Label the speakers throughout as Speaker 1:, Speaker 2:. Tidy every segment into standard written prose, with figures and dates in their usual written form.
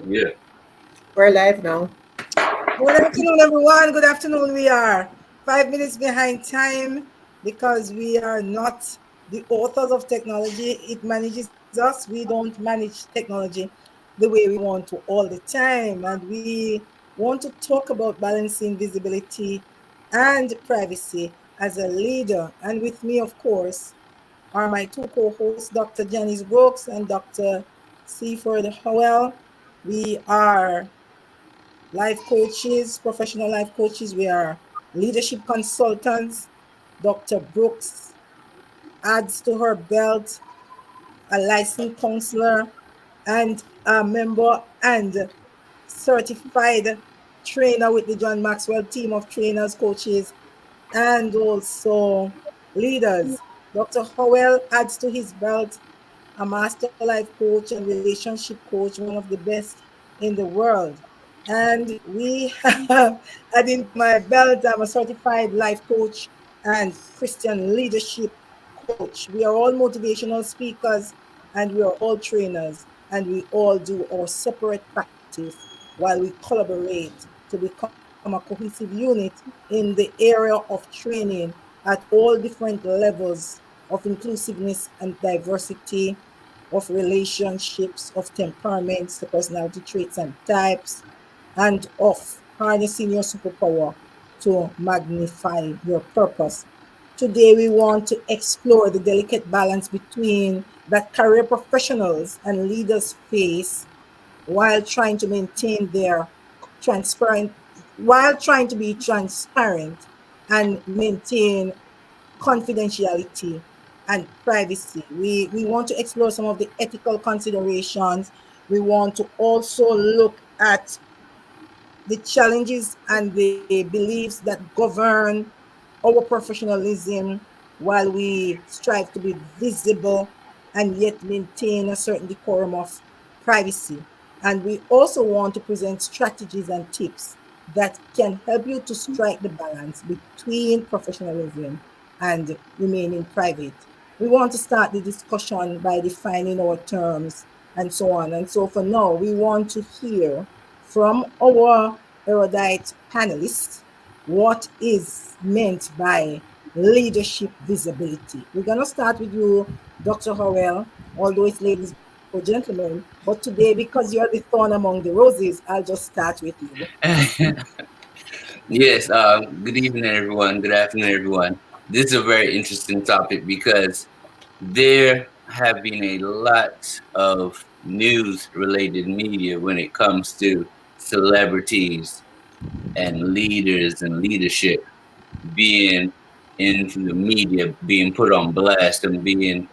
Speaker 1: Yeah.
Speaker 2: We're live now.
Speaker 3: Good afternoon, everyone. Good afternoon. We are 5 minutes behind time because we are not the authors of technology. It manages us. We don't manage technology the way we want to all the time. And we want to talk about balancing visibility and privacy as a leader. And with me, of course, are my two co-hosts, Dr. Janice Brooks and Dr. Seaford Howell. We are life coaches, professional life coaches. We are leadership consultants. Dr. Brooks adds to her belt a licensed counselor and a member and certified trainer with the John Maxwell team of trainers, coaches, and also leaders. Dr. Howell adds to his belt a master life coach and relationship coach, one of the best in the world. And we have adding to my belt, I'm a certified life coach and Christian leadership coach. We are all motivational speakers and we are all trainers and we all do our separate practice while we collaborate to become a cohesive unit in the area of training at all different levels of inclusiveness and diversity, of relationships, of temperaments, the personality traits and types, and of harnessing your superpower to magnify your purpose. Today, we want to explore the delicate balance between that career professionals and leaders face while trying to maintain their transparent, while trying to be transparent and maintain confidentiality and privacy. We want to explore some of the ethical considerations. We want to also look at the challenges and the beliefs that govern our professionalism while we strive to be visible and yet maintain a certain decorum of privacy. And we also want to present strategies and tips that can help you to strike the balance between professionalism and remaining private. We want to start the discussion by defining our terms and so on. And so for now, we want to hear from our erudite panelists what is meant by leadership visibility. We're going to start with you, Dr. Howell, although it's ladies before gentlemen, but today, because you're the thorn among the roses, I'll just start with you.
Speaker 1: Yes. Good evening, everyone. Good afternoon, everyone. This is a very interesting topic because there have been a lot of news-related media when it comes to celebrities and leaders and leadership being into the media, being put on blast and being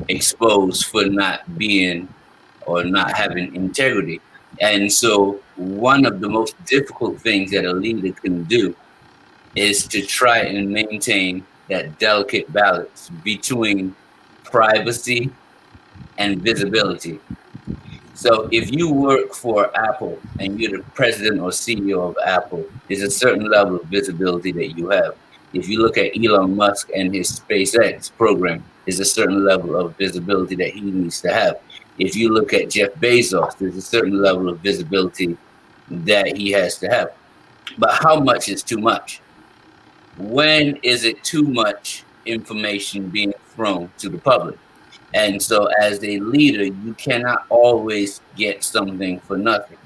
Speaker 1: exposed for not being or not having integrity. And so, one of the most difficult things that a leader can do is to try and maintain that delicate balance between privacy and visibility. So, if you work for Apple and you're the president or CEO of Apple, there's a certain level of visibility that you have. If you look at Elon Musk and his SpaceX program, there's a certain level of visibility that he needs to have. If you look at Jeff Bezos, there's a certain level of visibility that he has to have. But how much is too much? When is it too much information being thrown to the public? And so, as a leader, you cannot always get something for nothing.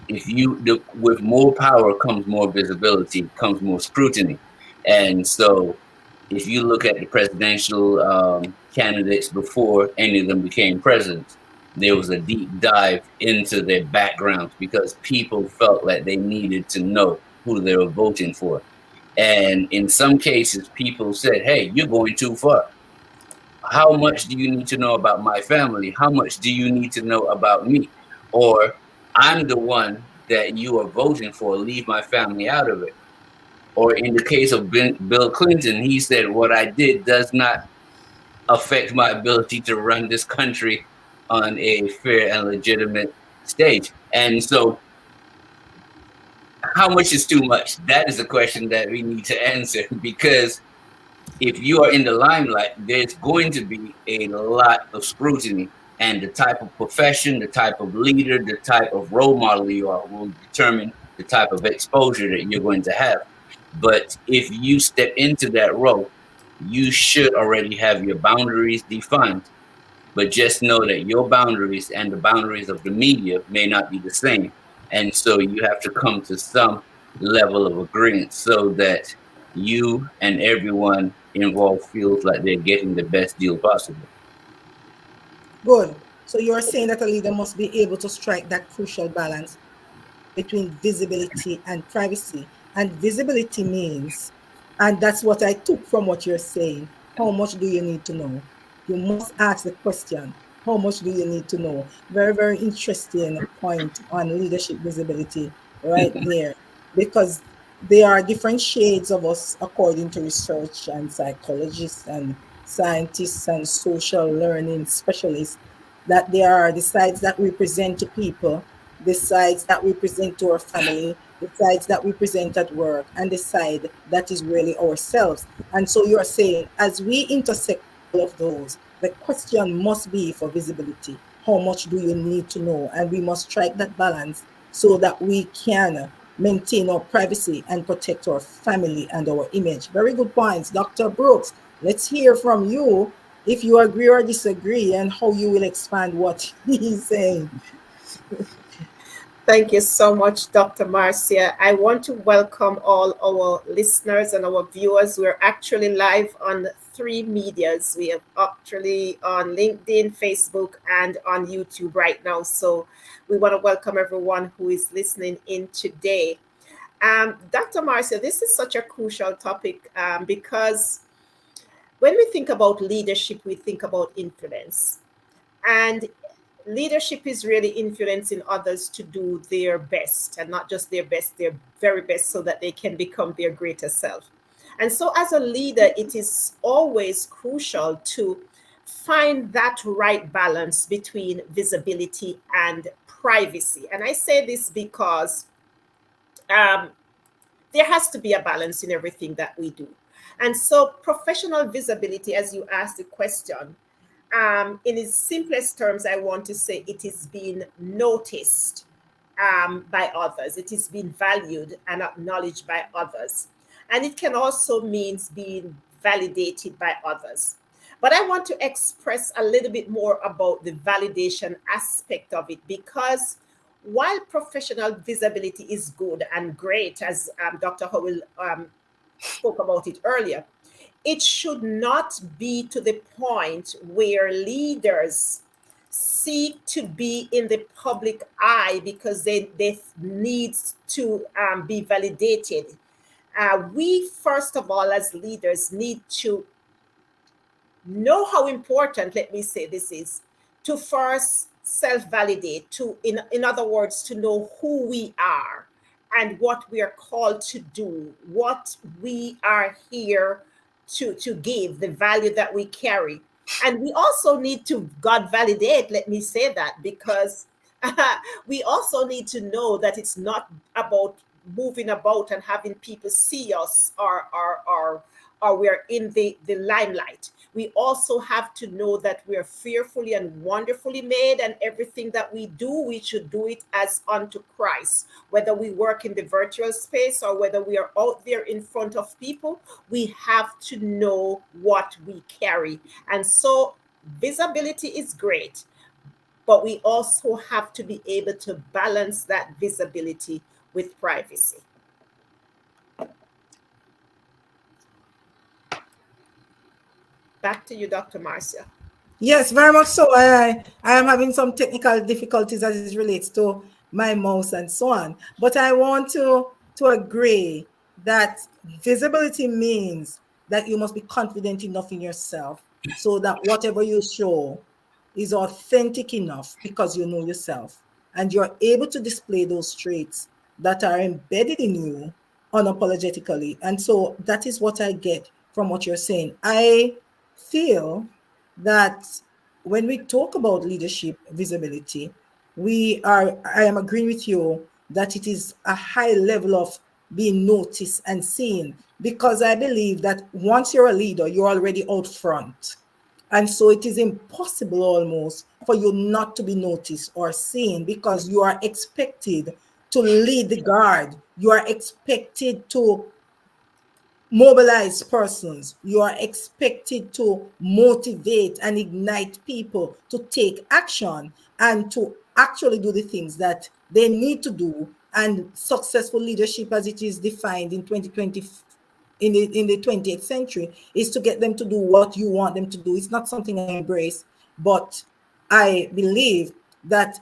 Speaker 1: With more power comes more visibility, comes more scrutiny. And so, if you look at the presidential candidates before any of them became presidents, there was a deep dive into their backgrounds because people felt like they needed to know who they were voting for. And in some cases, people said, "Hey, you're going too far. How much do you need to know about my family? How much do you need to know about me? Or I'm the one that you are voting for, leave my family out of it." Or in the case of Bill Clinton, he said, "What I did does not affect my ability to run this country on a fair and legitimate stage." And so, how much is too much? That is a question that we need to answer because if you are in the limelight, there's going to be a lot of scrutiny. and the type of profession, the type of leader, the type of role model you are will determine the type of exposure that you're going to have. But if you step into that role, you should already have your boundaries defined. But just know that your boundaries and the boundaries of the media may not be the same. And so you have to come to some level of agreement so that you and everyone involved feels like they're getting the best deal possible.
Speaker 3: Good. So you're saying that a leader must be able to strike that crucial balance between visibility and privacy. And visibility means, and that's what I took from what you're saying, how much do you need to know? You must ask the question, how much do you need to know? Very, very interesting point on leadership visibility right there. Because there are different shades of us according to research and psychologists and scientists and social learning specialists, that there are the sides that we present to people, the sides that we present to our family, the sides that we present at work, and the side that is really ourselves. And so you're saying, as we intersect all of those, the question must be for visibility. How much do you need to know? And we must strike that balance so that we can maintain our privacy and protect our family and our image. Very good points, Dr. Brooks. Let's hear from you if you agree or disagree and how you will expand what he's saying.
Speaker 2: Thank you so much, Dr. Marcia. I want to welcome all our listeners and our viewers. We're actually live on three medias. We are actually on LinkedIn, Facebook, and on YouTube right now. So we want to welcome everyone who is listening in today. Dr. Marcia, this is such a crucial topic because when we think about leadership, we think about influence. And leadership is really influencing others to do their best, and not just their best, their very best, so that they can become their greater self. And so as a leader, it is always crucial to find that right balance between visibility and privacy. And I say this because um, there has to be a balance in everything that we do. And so professional visibility, as you asked the question, in its simplest terms, I want to say it is being noticed by others. It is being valued and acknowledged by others. And it can also mean being validated by others. But I want to express a little bit more about the validation aspect of it, because while professional visibility is good and great, as Dr. Howell spoke about it earlier, it should not be to the point where leaders seek to be in the public eye because they need to be validated. We, first of all, as leaders, need to know how important, let me say, this is to first self-validate, to, in other words, to know who we are and what we are called to do, what we are here to give, the value that we carry. And we also need to God validate, let me say that, because we also need to know that it's not about moving about and having people see us, or we're in the limelight. We also have to know that we're fearfully and wonderfully made, and everything that we do, we should do it as unto Christ. Whether we work in the virtual space or whether we are out there in front of people, we have to know what we carry. And so visibility is great, but we also have to be able to balance that visibility with privacy. Back to you, Dr. Marcia.
Speaker 3: Yes, very much so. I am having some technical difficulties as it relates to my mouse and so on. But I want to agree that visibility means that you must be confident enough in yourself so that whatever you show is authentic enough because you know yourself and you're able to display those traits that are embedded in you unapologetically. And so that is what I get from what you're saying. I feel that when we talk about leadership visibility, I am agreeing with you that it is a high level of being noticed and seen, because I believe that once you're a leader, you're already out front. And so it is impossible almost for you not to be noticed or seen, because you are expected to lead the guard. You are expected to mobilize persons. You are expected to motivate and ignite people to take action and to actually do the things that they need to do. And successful leadership, as it is defined in 2020, in the 20th century, is to get them to do what you want them to do. It's not something I embrace, but I believe that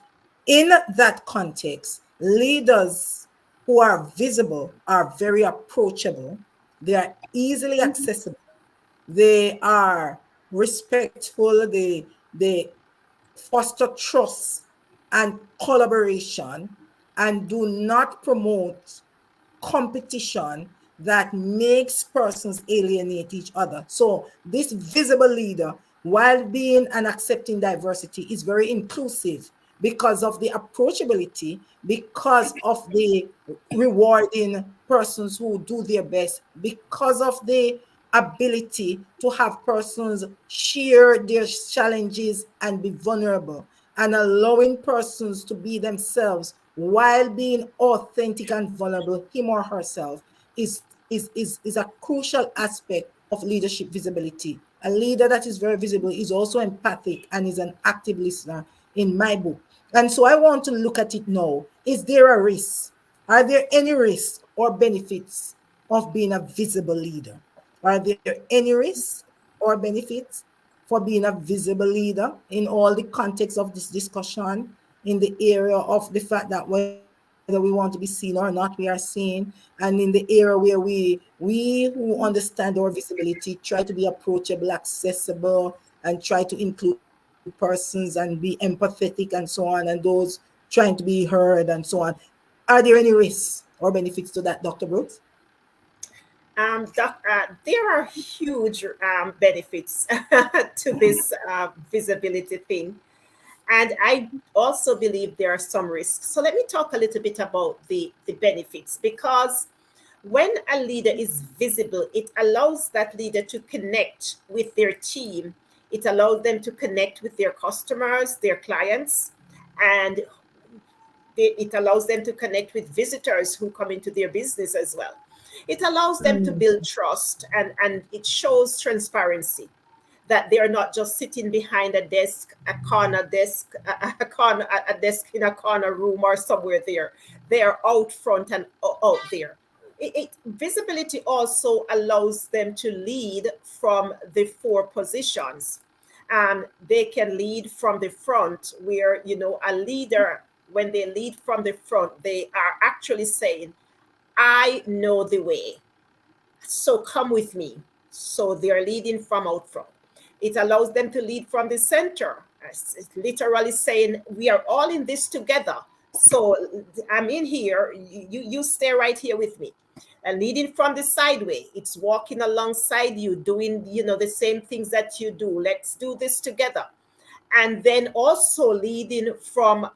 Speaker 3: in that context, leaders who are visible are very approachable. They are easily accessible. They are respectful. They foster trust and collaboration, and do not promote competition that makes persons alienate each other. So this visible leader, while being and accepting diversity, is very inclusive because of the approachability, because of the rewarding persons who do their best, because of the ability to have persons share their challenges and be vulnerable, and allowing persons to be themselves while being authentic and vulnerable, him or herself, is a crucial aspect of leadership visibility. A leader that is very visible is also empathic and is an active listener in my book. And so I want to look at it now. Is there a risk? Are there any risks or benefits of being a visible leader? Are there any risks or benefits for being a visible leader in all the context of this discussion, in the area of the fact that whether we want to be seen or not, we are seen, and in the area where we who understand our visibility try to be approachable, accessible, and try to include persons and be empathetic and so on, and those trying to be heard and so on. Are there any risks or benefits to that, Dr. Brooks?
Speaker 2: There are huge benefits to this visibility thing. And I also believe there are some risks. So let me talk a little bit about the benefits, because when a leader is visible, it allows that leader to connect with their team. It allows them to connect with their customers, their clients, and it allows them to connect with visitors who come into their business as well. It allows them to build trust, and it shows transparency, that they are not just sitting behind a desk, a corner desk, a desk in a corner room or somewhere there. They are out front and out there. Visibility also allows them to lead from the four positions. They can lead from the front, where, a leader, when they lead from the front, they are actually saying, I know the way, so come with me. So they are leading from out front. It allows them to lead from the center. It's literally saying, we are all in this together. So I'm in here, you stay right here with me. And leading from the sideway, it's walking alongside you, doing, the same things that you do. Let's do this together. And then also leading from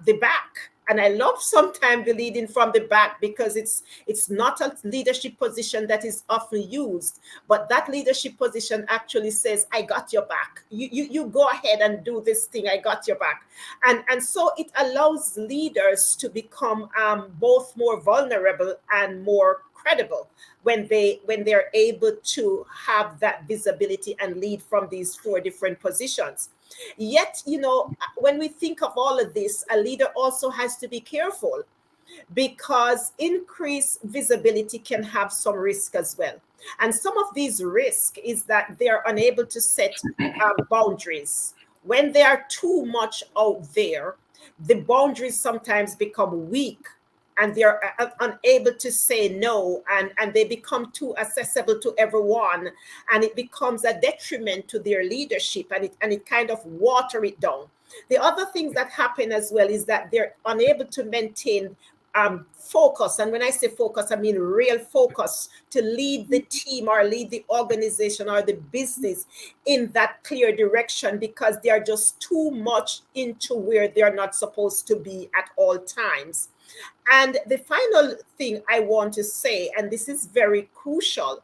Speaker 2: the back. And I love sometimes the leading from the back, because it's not a leadership position that is often used, but that leadership position actually says, I got your back. You go ahead and do this thing. I got your back. And so it allows leaders to become both more vulnerable and more credible when they're able to have that visibility and lead from these four different positions. Yet, when we think of all of this, a leader also has to be careful, because increased visibility can have some risk as well. And some of these risks is that they are unable to set boundaries. When they are too much out there, the boundaries sometimes become weak, and they're unable to say no, and they become too accessible to everyone, and it becomes a detriment to their leadership, and it kind of water it down. The other things that happen as well is that they're unable to maintain focus. And when I say focus, I mean real focus to lead the team or lead the organization or the business in that clear direction, because they are just too much into where they are not supposed to be at all times. And the final thing I want to say, and this is very crucial,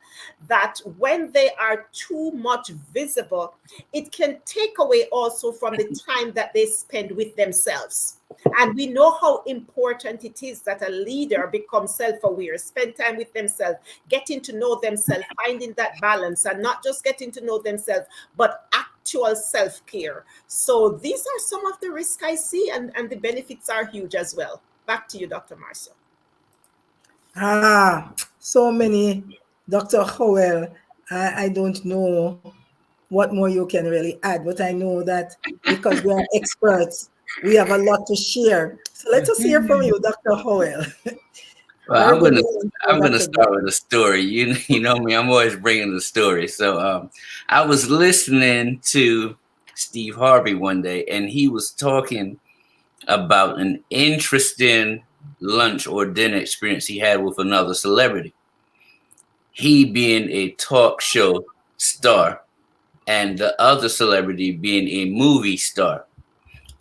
Speaker 2: that when they are too much visible, it can take away also from the time that they spend with themselves. And we know how important it is that a leader becomes self-aware, spend time with themselves, getting to know themselves, finding that balance, and not just getting to know themselves, but actual self-care. So these are some of the risks I see, and the benefits are huge as well. Back to you, Dr. Marcia.
Speaker 3: So many, Dr. Howell. I don't know what more you can really add, but I know that because we are experts, we have a lot to share. So let us hear from you, Dr. Howell.
Speaker 1: Well, I'm gonna start with a story. You know me, I'm always bringing the story. So I was listening to Steve Harvey one day, and he was talking about an interesting lunch or dinner experience he had with another celebrity. He being a talk show star, and the other celebrity being a movie star.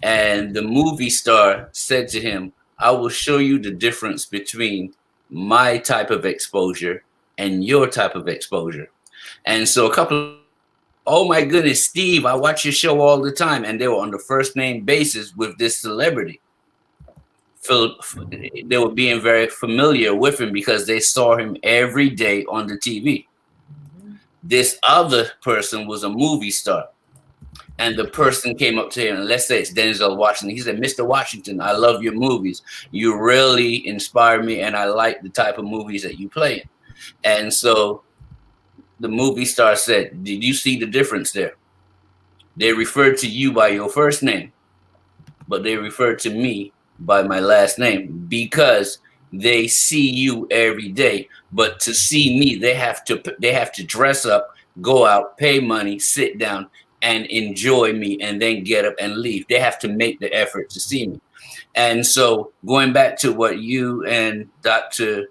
Speaker 1: And the movie star said to him, I will show you the difference between my type of exposure and your type of exposure. And so a couple, oh my goodness, Steve, I watch your show all the time. And they were on the first name basis with this celebrity. They were being very familiar with him because they saw him every day on the TV. This other person was a movie star. And the person came up to him, and let's say it's Denzel Washington. He said, Mr. Washington, I love your movies. You really inspire me, and I like the type of movies that you play in. And so the movie star said, did you see the difference there? They referred to you by your first name, but they referred to me by my last name because they see you every day. But to see me, they have to dress up, go out, pay money, sit down, and enjoy me, and then get up and leave. They have to make the effort to see me. And so going back to what you and Dr.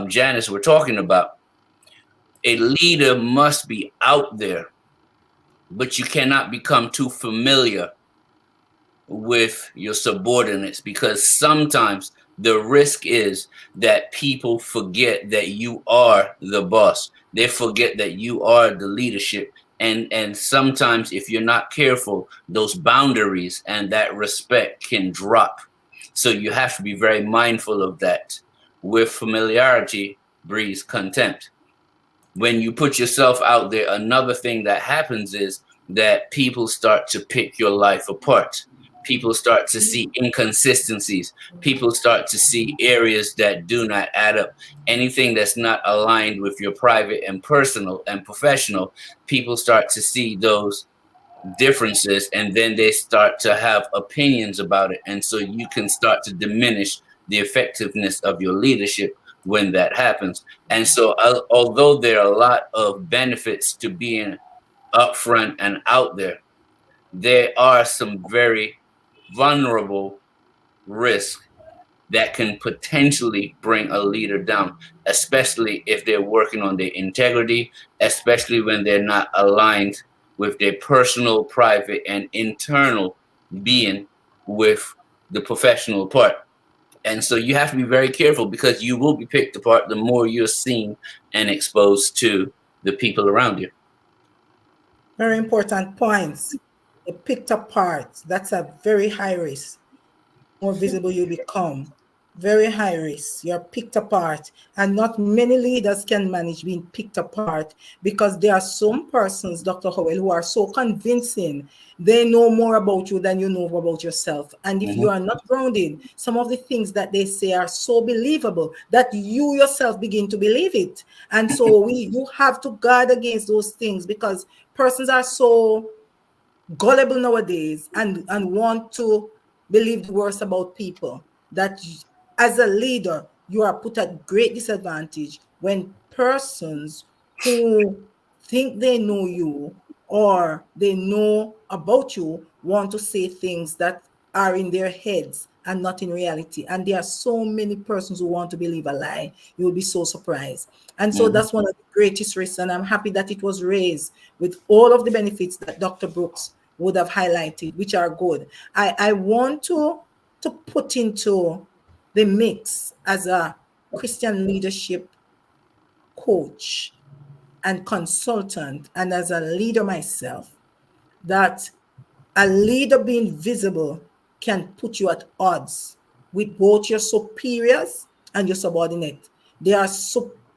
Speaker 1: Janice were talking about, a leader must be out there, but you cannot become too familiar with your subordinates, because sometimes the risk is that people forget that you are the boss. They forget that you are the leadership. And sometimes if you're not careful, those boundaries and that respect can drop. So you have to be very mindful of that. With familiarity breeds contempt. When you put yourself out there, another thing that happens is that people start to pick your life apart. People start to see inconsistencies. People start to see areas that do not add up. Anything that's not aligned with your private and personal and professional, people start to see those differences, and then they start to have opinions about it. And so you can start to diminish the effectiveness of your leadership when that happens. And so although there are a lot of benefits to being upfront and out there are some very vulnerable risk that can potentially bring a leader down, especially if they're working on their integrity, especially when they're not aligned with their personal, private, and internal being with the professional part. And so you have to be very careful, because you will be picked apart the more you're seen and exposed to the people around you.
Speaker 3: Very important points. You're picked apart. That's a very high risk. The more visible you become, very high risk. You're picked apart. And not many leaders can manage being picked apart, because there are some persons, Dr. Howell, who are so convincing. They know more about you than you know about yourself. And if you are not grounded, some of the things that they say are so believable that you yourself begin to believe it. And so you have to guard against those things, because persons are so gullible nowadays and want to believe the worst about people, that as a leader, you are put at great disadvantage when persons who think they know you or they know about you want to say things that are in their heads and not in reality. And there are so many persons who want to believe a lie. You will be so surprised. And so that's one of the greatest risks. And I'm happy that it was raised with all of the benefits that Dr. Brooks would have highlighted, which are good. I want to put into the mix as a Christian leadership coach and consultant, and as a leader myself, that a leader being visible can put you at odds with both your superiors and your subordinate. There are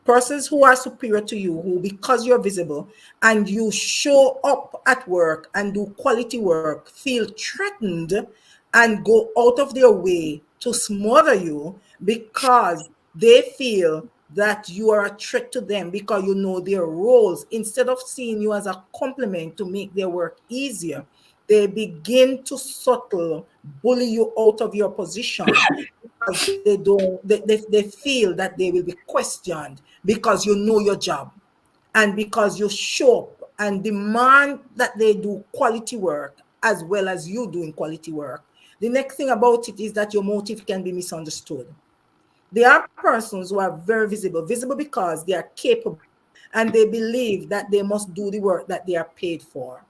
Speaker 3: persons who are superior to you who, because you're visible and you show up at work and do quality work, feel threatened and go out of their way to smother you because they feel that you are a threat to them because you know their roles. Instead of seeing you as a complement to make their work easier, they begin to subtle bully you out of your position because they feel that they will be questioned because you know your job and because you show up and demand that they do quality work as well as you doing quality work. The next thing about it is that your motive can be misunderstood. There are persons who are very visible because they are capable and they believe that they must do the work that they are paid for.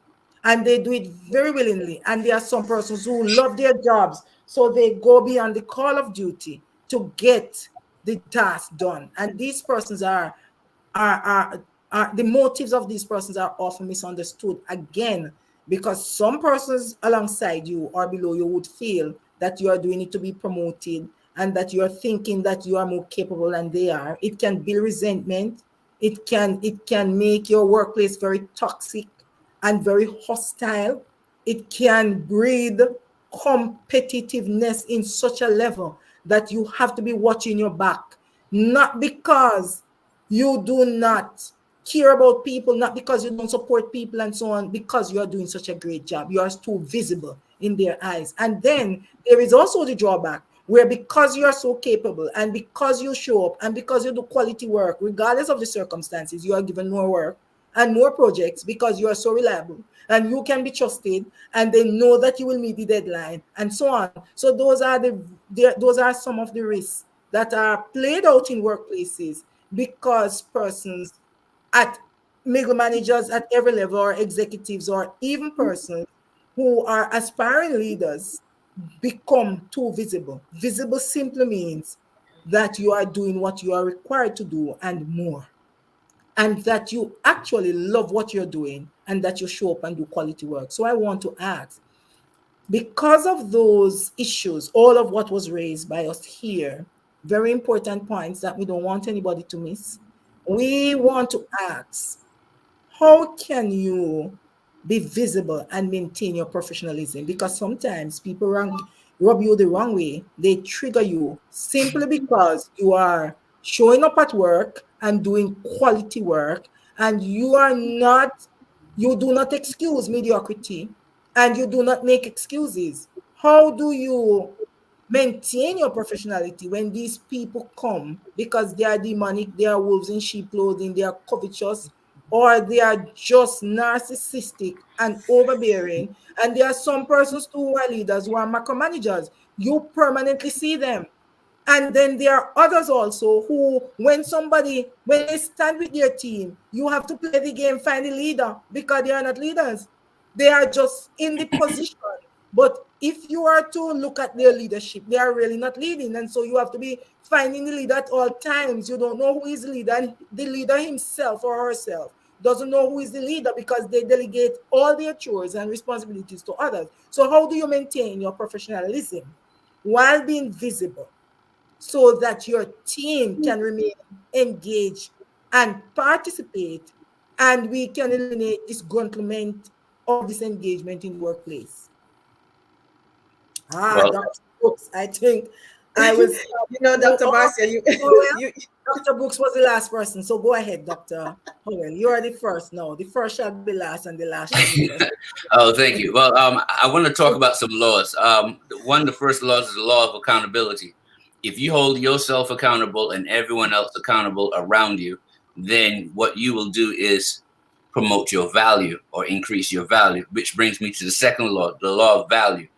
Speaker 3: And they do it very willingly. And there are some persons who love their jobs, so they go beyond the call of duty to get the task done. And these persons are the motives of these persons are often misunderstood. Again, because some persons alongside you or below you would feel that you are doing it to be promoted and that you are thinking that you are more capable than they are. It can build resentment. It can make your workplace very toxic and very hostile. It can breed competitiveness in such a level that you have to be watching your back, not because you do not care about people, not because you don't support people and so on, because you are doing such a great job. You are too visible in their eyes. And then there is also the drawback where because you are so capable and because you show up and because you do quality work, regardless of the circumstances, you are given more work and more projects because you are so reliable and you can be trusted and they know that you will meet the deadline and so on. So those are some of the risks that are played out in workplaces because persons at middle managers at every level or executives or even persons who are aspiring leaders become too visible. Visible simply means that you are doing what you are required to do and more, and that you actually love what you're doing and that you show up and do quality work. So I want to ask, because of those issues, all of what was raised by us here, very important points that we don't want anybody to miss, we want to ask, how can you be visible and maintain your professionalism? Because sometimes people rub you the wrong way. They trigger you simply because you are showing up at work and doing quality work, and you do not excuse mediocrity and you do not make excuses. How do you maintain your professionality when these people come because they are demonic, they are wolves in sheep clothing, they are covetous, or they are just narcissistic and overbearing? And there are some persons too who are leaders who are micromanagers. You permanently see them. And then there are others also who, when they stand with their team, you have to play the game, find the leader because they are not leaders. They are just in the position. But if you are to look at their leadership, they are really not leading. And so you have to be finding the leader at all times. You don't know who is the leader, and the leader himself or herself doesn't know who is the leader because they delegate all their chores and responsibilities to others. So how do you maintain your professionalism while being visible, so that your team can remain engaged and participate, and we can eliminate disgruntlement or disengagement in the workplace?
Speaker 1: Well,
Speaker 3: Dr. Brooks, I think I was.
Speaker 2: Dr. Marcia, you
Speaker 3: Dr. Brooks was the last person, so go ahead, Dr. Howell. You are the first. No, the first shall be last, and the last shall be first.
Speaker 1: oh, thank you. Well, I want to talk about some laws. One of the first laws is the law of accountability. If you hold yourself accountable and everyone else accountable around you, then what you will do is promote your value or increase your value, which brings me to the second law, the law of value.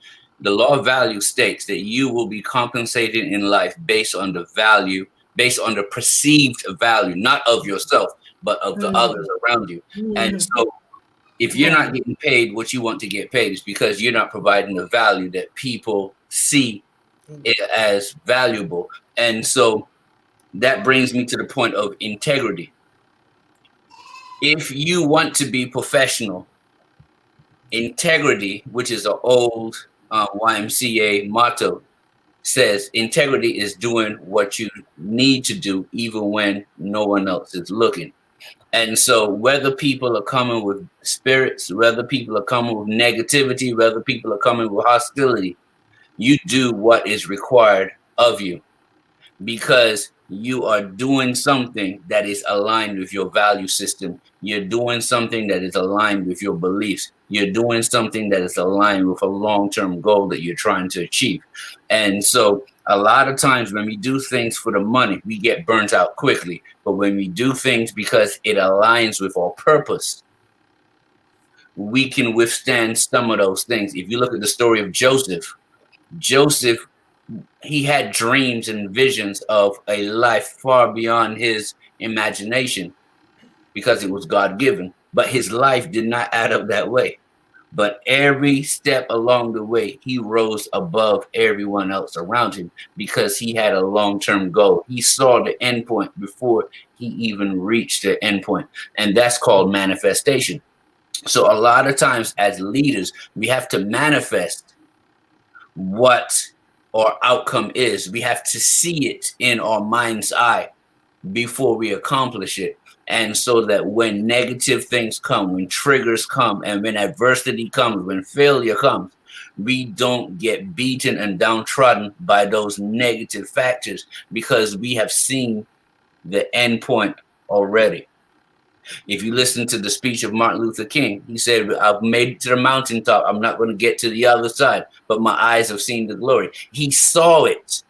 Speaker 1: The law of value states that you will be compensated in life based on the value, based on the perceived value, not of yourself, but of the others around you. And so if you're not getting paid what you want to get paid, it's because you're not providing the value that people see it as valuable. And so that brings me to the point of integrity. If you want to be professional, integrity, which is an old YMCA motto, says integrity is doing what you need to do even when no one else is looking. And so whether people are coming with spirits, whether people are coming with negativity, whether people are coming with hostility, you do what is required of you, because you are doing something that is aligned with your value system. You're doing something that is aligned with your beliefs. You're doing something that is aligned with a long-term goal that you're trying to achieve. And so a lot of times when we do things for the money, we get burnt out quickly. But when we do things because it aligns with our purpose, we can withstand some of those things. If you look at the story of Joseph, he had dreams and visions of a life far beyond his imagination because it was God-given. But his life did not add up that way. But every step along the way, he rose above everyone else around him because he had a long-term goal. He saw the end point before he even reached the end point. And that's called manifestation. So a lot of times as leaders, we have to manifest what our outcome is. We have to see it in our mind's eye before we accomplish it. And so that when negative things come, when triggers come, and when adversity comes, when failure comes, we don't get beaten and downtrodden by those negative factors because we have seen the end point already. If you listen to the speech of Martin Luther King, he said, I've made it to the mountaintop. I'm not going to get to the other side, but my eyes have seen the glory. He saw it.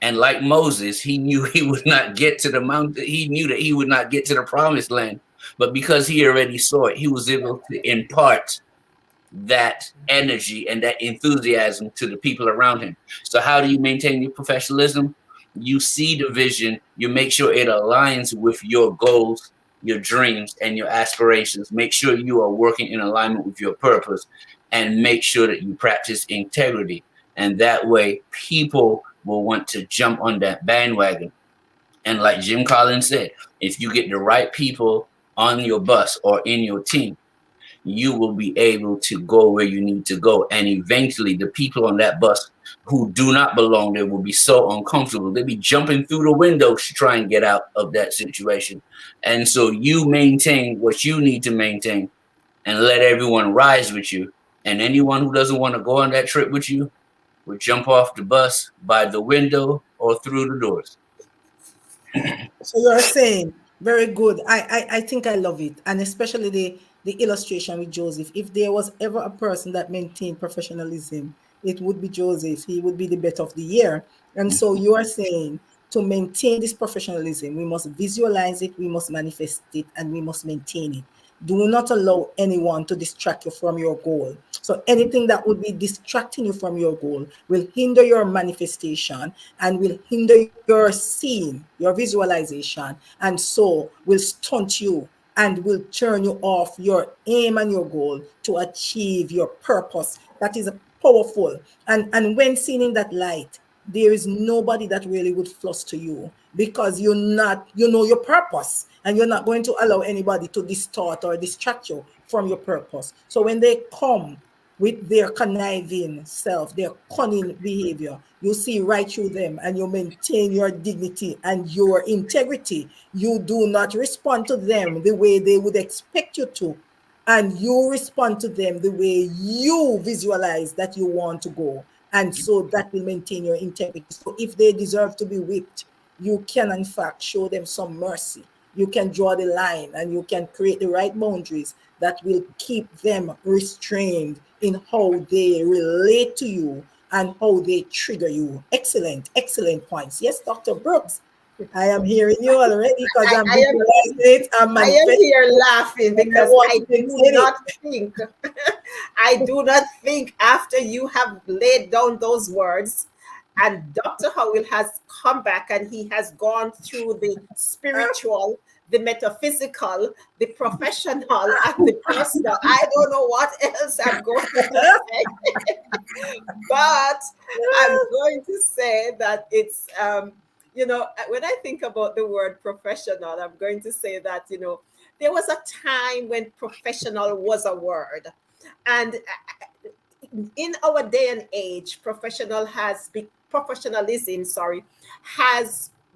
Speaker 1: And like Moses, he knew he would not get to the mountain. He knew that he would not get to the promised land. But because he already saw it, he was able to impart that energy and that enthusiasm to the people around him. So how do you maintain your professionalism? You see the vision, you make sure it aligns with your goals, your dreams, and your aspirations. Make sure you are working in alignment with your purpose, and make sure that you practice integrity. And that way, people will want to jump on that bandwagon. And like Jim Collins said, if you get the right people on your bus or in your team, you will be able to go where you need to go. And eventually the people on that bus who do not belong there will be so uncomfortable. They'll be jumping through the window to try and get out of that situation. And so you maintain what you need to maintain and let everyone rise with you. And anyone who doesn't want to go on that trip with you will jump off the bus by the window or through the doors.
Speaker 3: So you're saying, very good. I think I love it. And especially the illustration with Joseph. If there was ever a person that maintained professionalism, it would be Joseph. He would be the bet of the year. And so you are saying to maintain this professionalism, we must visualize it, we must manifest it, and we must maintain it. Do not allow anyone to distract you from your goal. So anything that would be distracting you from your goal will hinder your manifestation and will hinder your seeing, your visualization, and so will stunt you and will turn you off your aim and your goal to achieve your purpose. That is powerful. And when seen in that light, there is nobody that really would fluster you because you know your purpose, and you're not going to allow anybody to distort or distract you from your purpose. So when they come with their conniving self, their cunning behavior, you see right through them and you maintain your dignity and your integrity. You do not respond to them the way they would expect you to, and you respond to them the way you visualize that you want to go. And so that will maintain your integrity. So if they deserve to be whipped, you can in fact show them some mercy. You can draw the line and you can create the right boundaries that will keep them restrained in how they relate to you and how they trigger you. Excellent points. Yes, Dr. Brooks, I am hearing you already because I'm visualizing it.
Speaker 2: I am here laughing because I did not think I do not think after you have laid down those words, and Dr. Howell has come back and he has gone through the spiritual, the metaphysical, the professional, and the personal. I don't know what else I'm going to say, but I'm going to say that it's, when I think about the word professional, I'm going to say that, there was a time when professional was a word. And in our day and age, professionalism, has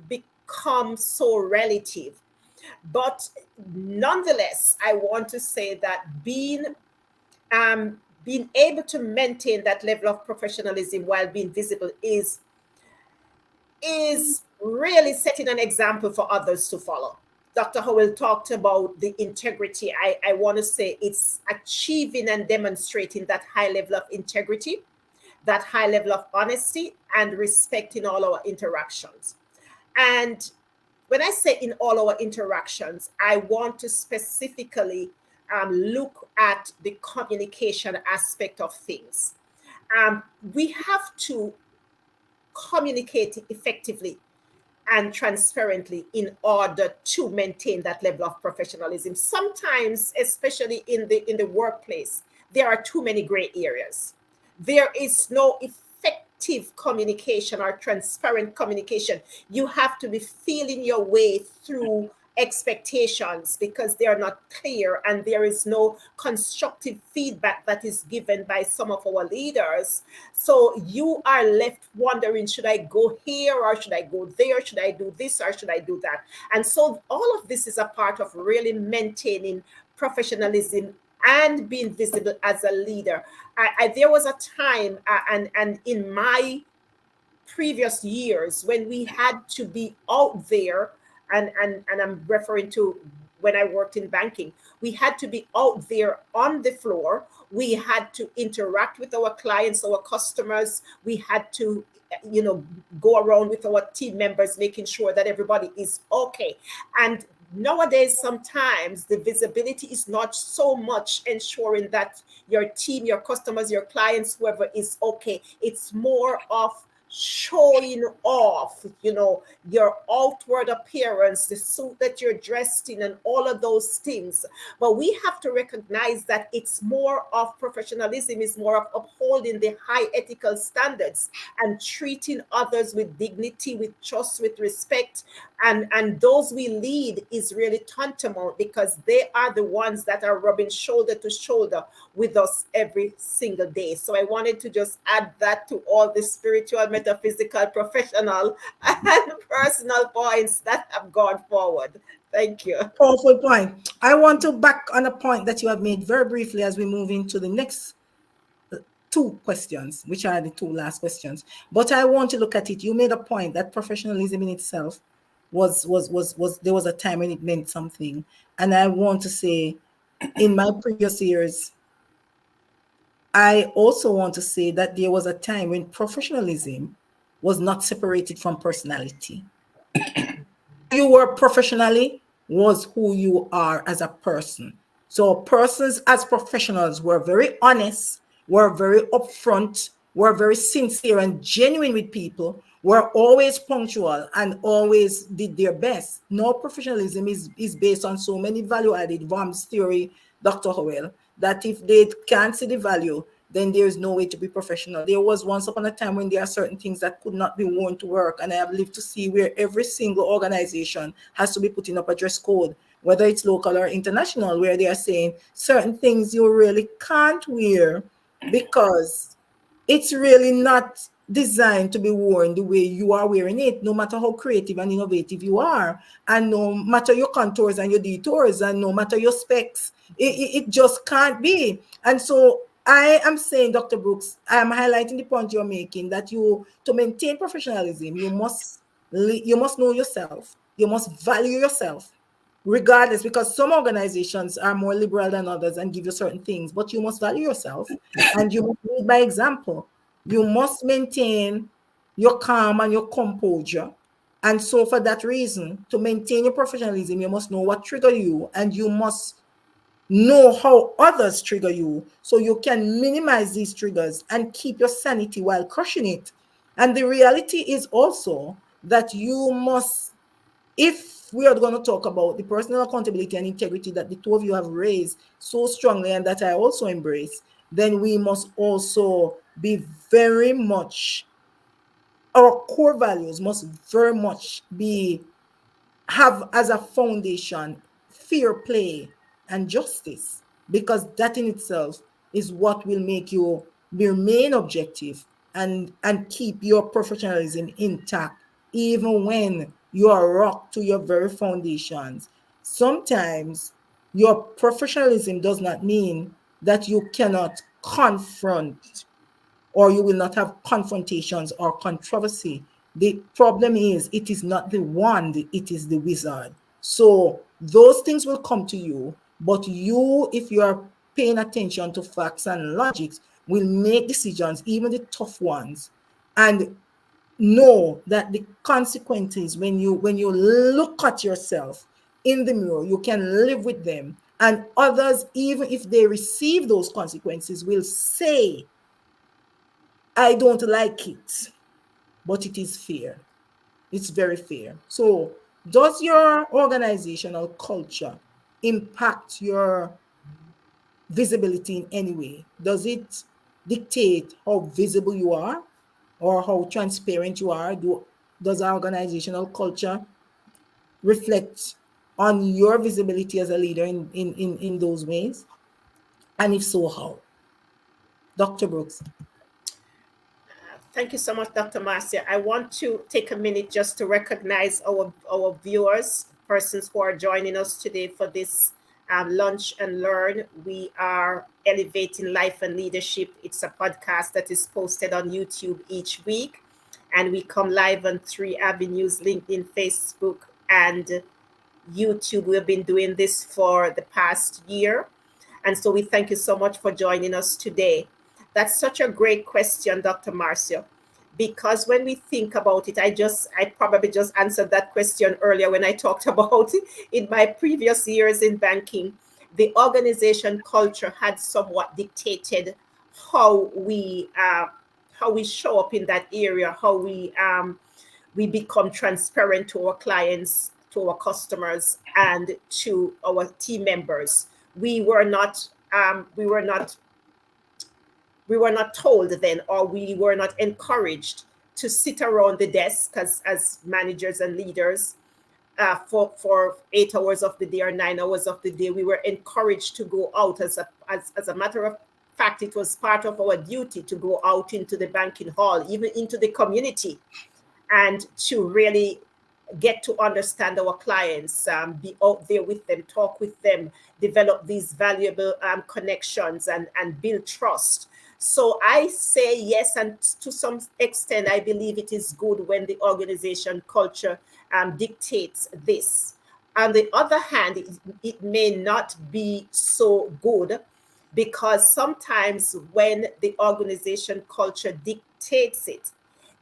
Speaker 2: become so relative. But nonetheless, I want to say that being able to maintain that level of professionalism while being visible is really setting an example for others to follow. Dr. Howell talked about the integrity. I want to say it's achieving and demonstrating that high level of integrity, that high level of honesty, and respect in all our interactions. And when I say in all our interactions, I want to specifically look at the communication aspect of things. We have to communicate effectively and transparently in order to maintain that level of professionalism. Sometimes, especially in the workplace, there are too many gray areas. There is no effective communication or transparent communication. You have to be feeling your way through expectations because they are not clear, and there is no constructive feedback that is given by some of our leaders. So you are left wondering, should I go here or should I go there? Should I do this or should I do that? And so all of this is a part of really maintaining professionalism and being visible as a leader. There was a time, and in my previous years, when we had to be out there, and I'm referring to when I worked in banking, we had to be out there on the floor. We had to interact with our clients, our customers. We had to, go around with our team members, making sure that everybody is okay. And nowadays, sometimes the visibility is not so much ensuring that your team, your customers, your clients, whoever is okay. It's more of showing off, your outward appearance, the suit that you're dressed in, and all of those things. But we have to recognize that it's more of professionalism, is more of upholding the high ethical standards and treating others with dignity, with trust, with respect. And those we lead is really tantamount, because they are the ones that are rubbing shoulder to shoulder with us every single day. So I wanted to just add that to all the spiritual, metaphysical, professional, and personal points that have gone forward. Thank you.
Speaker 3: Powerful point. I want to back on a point that you have made very briefly as we move into the next two questions, which are the two last questions. But I want to look at it. You made a point that professionalism in itself was there was a time when it meant something. And I want to say, in my previous years, I also want to say that there was a time when professionalism was not separated from personality. You were professionally was who you are as a person. So persons as professionals were very honest, were very upfront, were very sincere and genuine with people, were always punctual and always did their best. No, professionalism is based on so many value-added VAMS theory, Dr. Howell, that if they can't see the value, then there's no way to be professional. There was once upon a time when there are certain things that could not be worn to work. And I have lived to see where every single organization has to be putting up a dress code, whether it's local or international, where they are saying certain things you really can't wear because it's really not designed to be worn the way you are wearing it, no matter how creative and innovative you are, and no matter your contours and your detours, and no matter your specs, it just can't be. And so I am saying, Dr. Brooks, I am highlighting the point you're making, that to maintain professionalism, you must know yourself. You must value yourself, regardless, because some organizations are more liberal than others and give you certain things, but you must value yourself and you must lead by example. You must maintain your calm and your composure. And so for that reason, to maintain your professionalism, you must know what triggers you, and you must know how others trigger you so you can minimize these triggers and keep your sanity while crushing it. And the reality is also that you must, if we are going to talk about the personal accountability and integrity that the two of you have raised so strongly and that I also embrace, then we must also be very much, our core values must very much be, have as a foundation fair play and justice, because that in itself is what will make you remain objective and keep your professionalism intact even when you are rocked to your very foundations. Sometimes your professionalism does not mean that you cannot confront or you will not have confrontations or controversy. The problem is it is not the wand, it is the wizard. So those things will come to you, but you, if you are paying attention to facts and logics, will make decisions, even the tough ones, and know that the consequences, when you look at yourself in the mirror, you can live with them, and others, even if they receive those consequences, will say, I don't like it, but it is fair. It's very fair. So, does your organizational culture impact your visibility in any way? Does it dictate how visible you are or how transparent you are? Does our organizational culture reflect on your visibility as a leader in those ways? And if so, how? Dr. Brooks.
Speaker 2: Thank you so much, Dr. Marcia. I want to take a minute just to recognize our viewers, persons who are joining us today for this Lunch and Learn. We are elevating life and leadership. It's a podcast that is posted on YouTube each week, and we come live on 3 avenues: LinkedIn, Facebook, and YouTube. We've been doing this for the past year. And so we thank you so much for joining us today. That's such a great question, Dr. Marcia, because when we think about it, I probably just answered that question earlier when I talked about in my previous years in banking. The organization culture had somewhat dictated how we show up in that area, how we become transparent to our clients, to our customers, and to our team members. We were not we were not we were not told then, or we were not encouraged to sit around the desk as managers and leaders for 8 hours of the day or 9 hours of the day. We were encouraged to go out. As a matter of fact, it was part of our duty to go out into the banking hall, even into the community, and to really get to understand our clients, be out there with them, talk with them, develop these valuable connections, and build trust. So I say yes, and to some extent, I believe it is good when the organization culture dictates this. On the other hand, it may not be so good, because sometimes when the organization culture dictates it,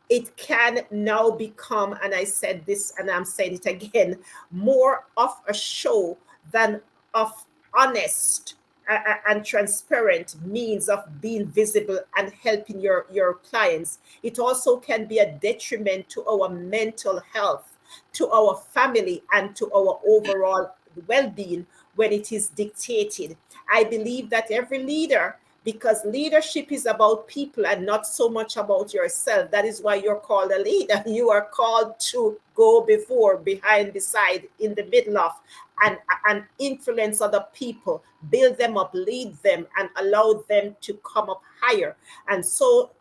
Speaker 2: it can now become, and I said this and I'm saying it again, more of a show than of honest and transparent means of being visible and helping your clients. It also can be a detriment to our mental health, to our family, and to our overall well-being when it is dictated. I believe that every leader, because leadership is about people and not so much about yourself. That is why you're called a leader. You are called to go before, behind, beside, in the middle of, and influence other people, build them up, lead them, and allow them to come up higher. And so,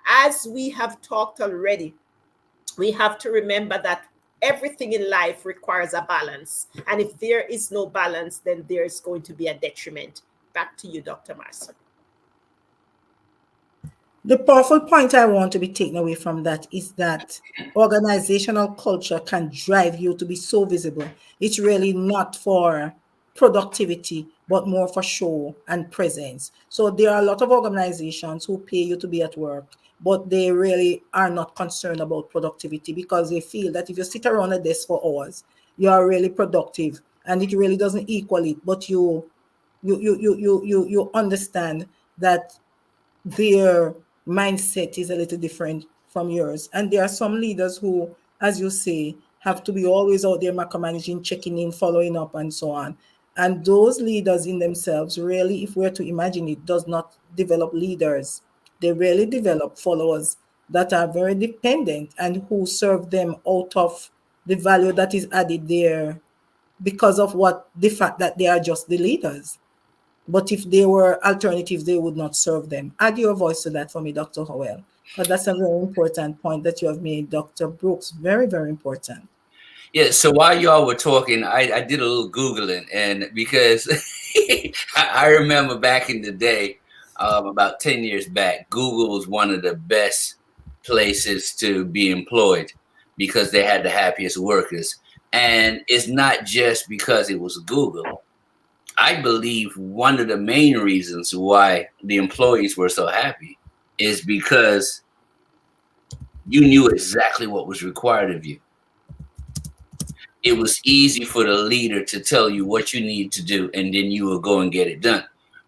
Speaker 2: as we have talked already, we have to remember that everything in life requires a balance. And if there is no balance, then there is going to be a detriment. Back to you, Dr. Marcia.
Speaker 3: The powerful point I want to be taken away from that is that organizational culture can drive you to be so visible. It's really not for productivity, but more for show and presence. So there are a lot of organizations who pay you to be at work, but they really are not concerned about productivity because they feel that if you sit around a desk for hours, you are really productive and it really doesn't equal it, but you you understand that their mindset is a little different from yours. And there are some leaders who, as you say, have to be always out there micromanaging, checking in, following up, and so on. And those leaders in themselves really, if we're to imagine it, does not develop leaders. They really develop followers that are very dependent and who serve them out of the value that is added there because of what the fact that they are just the leaders. But if they were alternatives, they would not serve them. Add your voice to that for me, Dr. Howell, because that's a very important point that you have made, Dr. Brooks. Very, very important.
Speaker 1: Yeah, so while y'all were talking, I did a little Googling, and because I remember back in the day, about 10 years back, Google was one of the best places to be employed because they had the happiest workers. And it's not just because it was Google. I believe one of the main reasons why the employees were so happy is because you knew exactly what was required of you. It was easy for the leader to tell you what you need to do, and then you will go and get it done.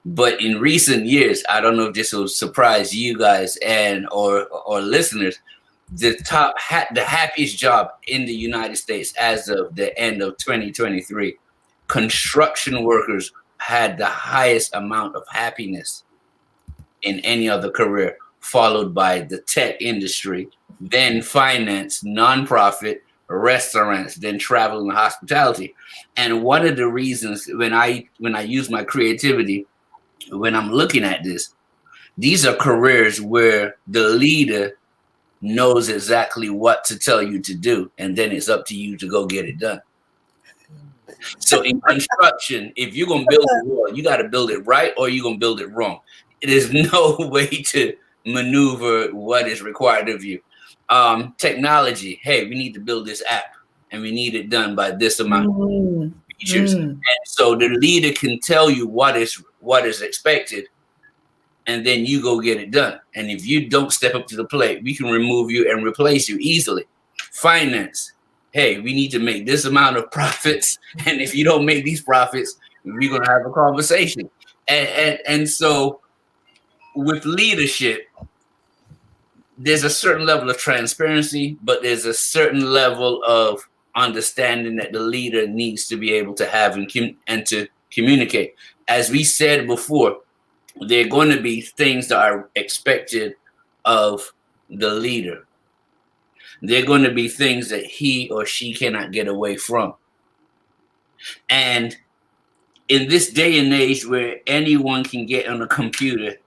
Speaker 1: But in recent years, I don't know if this will surprise you guys and or listeners, the happiest job in the United States as of the end of 2023, construction workers had the highest amount of happiness in any other career, followed by the tech industry, then finance, nonprofit, restaurants, then travel and hospitality. And one of the reasons when I use my creativity, when I'm looking at this, these are careers where the leader knows exactly what to tell you to do, and then it's up to you to go get it done. So in construction, if you're gonna build a wall, you got to build it right or you're gonna build it wrong. There's no way to maneuver what is required of you. Technology, hey, we need to build this app and we need it done by this amount of features. And so the leader can tell you what is expected, and then you go get it done. And if you don't step up to the plate, we can remove you and replace you easily. Finance, hey, we need to make this amount of profits, and if you don't make these profits, we're gonna have a conversation. And so with leadership, there's a certain level of transparency, but there's a certain level of understanding that the leader needs to be able to have and to communicate. As we said before, there are going to be things that are expected of the leader. There are going to be things that he or she cannot get away from. And in this day and age where anyone can get on a computer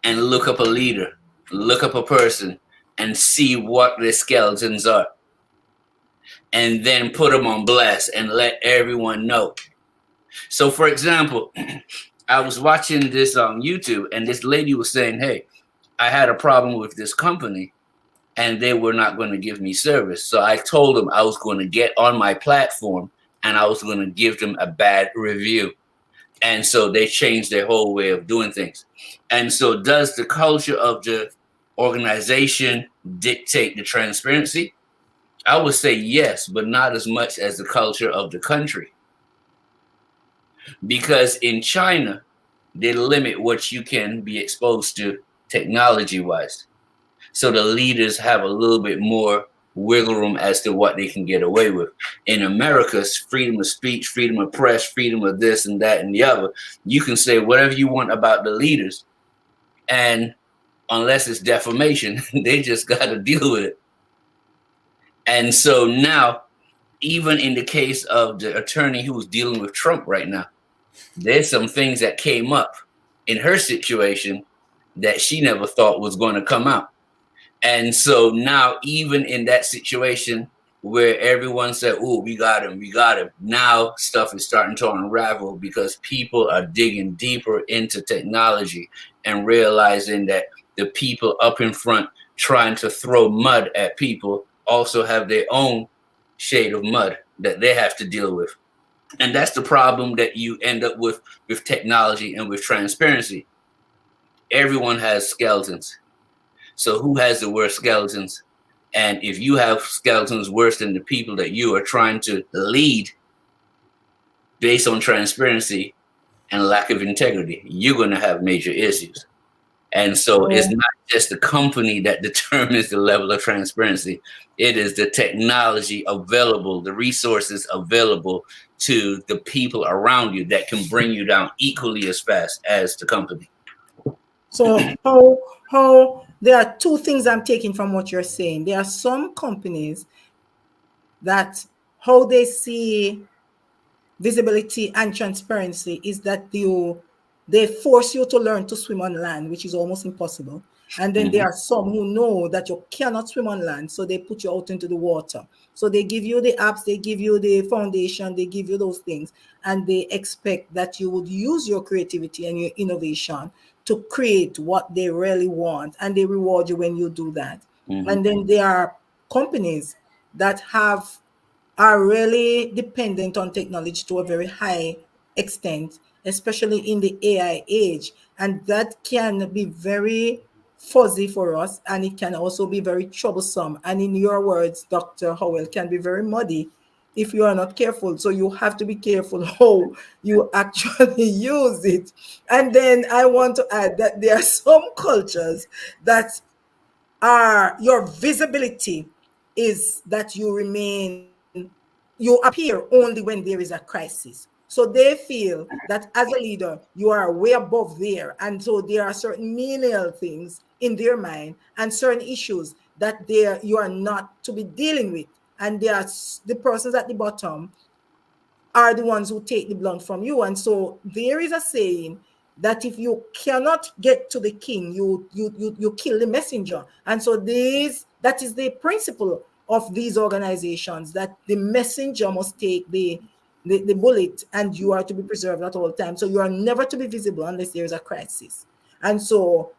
Speaker 1: and look up a leader, look up a person, and see what their skeletons are, and then put them on blast and let everyone know. So, for example, I was watching this on YouTube, and this lady was saying, hey, I had a problem with this company, and they were not going to give me service. So I told them I was going to get on my platform, and I was going to give them a bad review. And so they changed their whole way of doing things. And so does the culture of the organization dictate the transparency? I would say yes, but not as much as the culture of the country. Because in China, they limit what you can be exposed to technology-wise. So the leaders have a little bit more wiggle room as to what they can get away with. In America's freedom of speech, freedom of press, freedom of this and that and the other, you can say whatever you want about the leaders. And unless it's defamation, they just got to deal with it. And so now, even in the case of the attorney who's dealing with Trump right now, there's some things that came up in her situation that she never thought was going to come out. And so now, even in that situation where everyone said, oh, we got him, now stuff is starting to unravel because people are digging deeper into technology and realizing that the people up in front trying to throw mud at people also have their own shade of mud that they have to deal with. And that's the problem that you end up with technology and with transparency. Everyone has skeletons. So who has the worst skeletons? And if you have skeletons worse than the people that you are trying to lead based on transparency, and lack of integrity, you're going to have major issues. And so it's not just the company that determines the level of transparency. It is the technology available, the resources available to the people around you that can bring you down equally as fast as the company.
Speaker 3: So how there are two things I'm taking from what you're saying. There are some companies that how they see visibility and transparency is that they force you to learn to swim on land, which is almost impossible. And then there are some who know that you cannot swim on land, so they put you out into the water. So they give you the apps, they give you the foundation, they give you those things, and they expect that you would use your creativity and your innovation to create what they really want, and they reward you when you do that. And then there are companies that are really dependent on technology to a very high extent, especially in the AI age. And that can be very fuzzy for us, and it can also be very troublesome. And in your words, Dr. Howell, can be very muddy if you are not careful. So you have to be careful how you actually use it. And then I want to add that there are some cultures that are your visibility is that you appear only when there is a crisis. So they feel that as a leader, you are way above there. And so there are certain menial things in their mind and certain issues that you are not to be dealing with. And there are the persons at the bottom are the ones who take the blunt from you. And so there is a saying that if you cannot get to the king, you kill the messenger. And so that is the principle of these organizations, that the messenger must take the bullet, and you are to be preserved at all times. So you are never to be visible unless there is a crisis. And so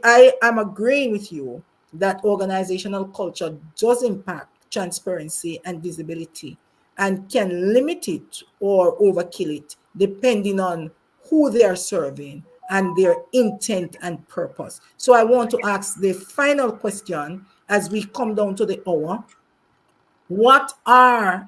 Speaker 3: I am agreeing with you that organizational culture does impact transparency and visibility, and can limit it or overkill it depending on who they are serving and their intent and purpose. So I want to ask the final question as we come down to the hour.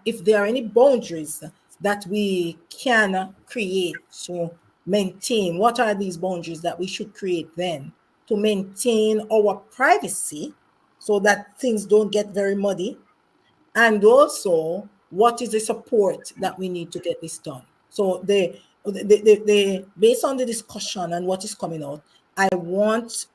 Speaker 3: If there are any boundaries that we can create to maintain, what are these boundaries that we should create then to maintain our privacy so that things don't get very muddy? And also, what is the support that we need to get this done? So based on the discussion and what is coming out, I want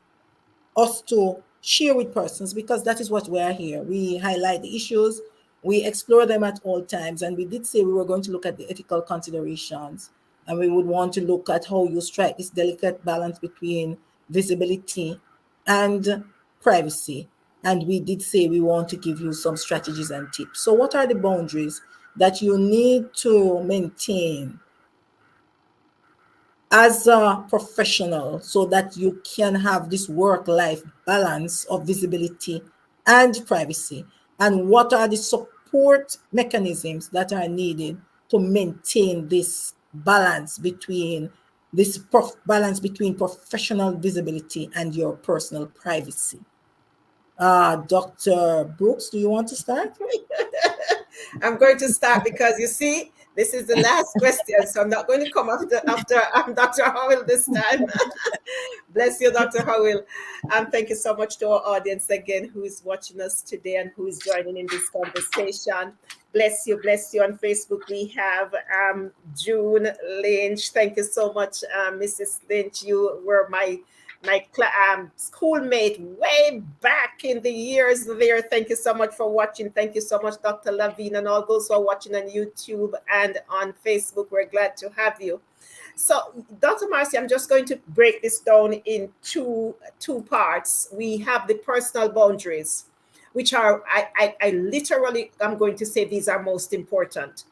Speaker 3: us to share with persons, because that is what we are here. We highlight the issues, we explore them at all times, and we did say we were going to look at the ethical considerations, and we would want to look at how you strike this delicate balance between visibility and privacy. And we did say we want to give you some strategies and tips. So what are the boundaries that you need to maintain as a professional so that you can have this work-life balance of visibility and privacy? And what are the support mechanisms that are needed to maintain this balance between professional visibility and your personal privacy? Dr. Brooks, do you want to start?
Speaker 2: I'm going to start because you see, this is the last question, so I'm not going to come after Dr. Howell this time. Bless you, Dr. Howell. Thank you so much to our audience again who is watching us today and who is joining in this conversation. Bless you, bless you. On Facebook, we have June Lynch. Thank you so much, Mrs. Lynch. You were my schoolmate way back in the years there. Thank you so much for watching. Thank you so much, Dr. Lavine, and all those who are watching on YouTube and on Facebook. We're glad to have you. So, Dr. Marcy, I'm just going to break this down in two parts. We have the personal boundaries, which are, I literally, I'm going to say these are most important.